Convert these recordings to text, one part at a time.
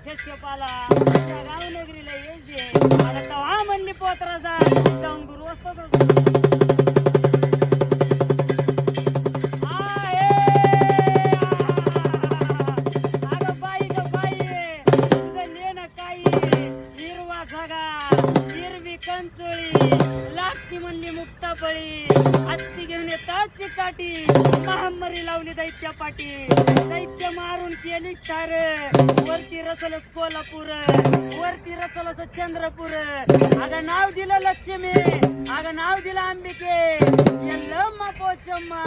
शस्यपाला गावनगरीला यायचे आता तेव्हा म्हणली पोत्रा जाऊन गुरु असतो लागती म्हणली मुक्ता पळी हत्ती घेऊन येतात चिकाटी महामारी लावली दैत्या पाटी दैत्य मारून केली ठार वरती रचलच कोल्हापूर वरती रचलच चंद्रपूर अगं नाव दिलं लक्ष्मी अगं नाव दिलं अंबिके यल्लम्मा पोचम्मा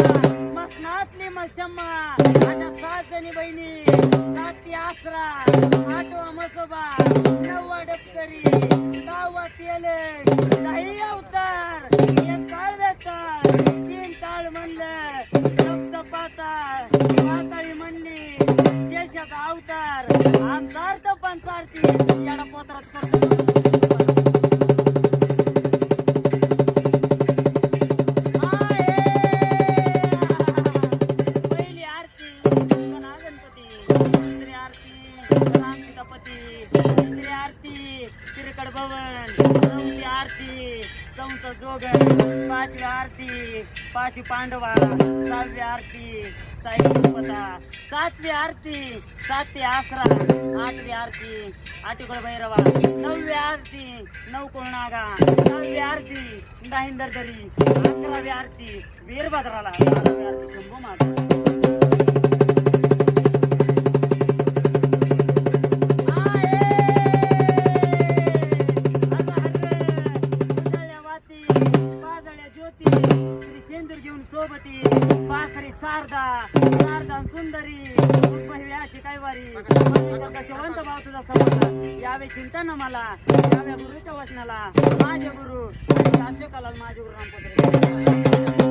मसनातली मशम्मा आता 7 जणी बहिणी 7 आसरा 8 मसोबा 9 डबकरी 10 तेल 10 अवतार 1 काळ बेकार 3 ताळ म्हणलं सप्त पाताळी म्हणली देशाचा अवतार आमदार तर पंचारती याला पोत्रात करतो पहिली आरती गणपती दुसरी आरती रामपती तिसरी आरती तिरकड भवन चौथी आरती चौथ जोगण 5वी आरती 5 पांडवा 6वी आरती साईपता 7वी आरती 7 आसरा 8वी आरती आटिकोळ भैरवा 9वी आरती 9 कोणागा 10वी आरती दाहिंदर दरी 11वी आरती वीरभद्राला 12वी आरती शंभू माता घेऊन सोबती पाखरी शारदा सुंदरी पहिल्याची काय वारी शेवंत भाव तुझा समजला यावे चिंता न मला याव्या गुरुच्या वचनाला माझे गुरु शासकाला माझे गुरु रामपत्र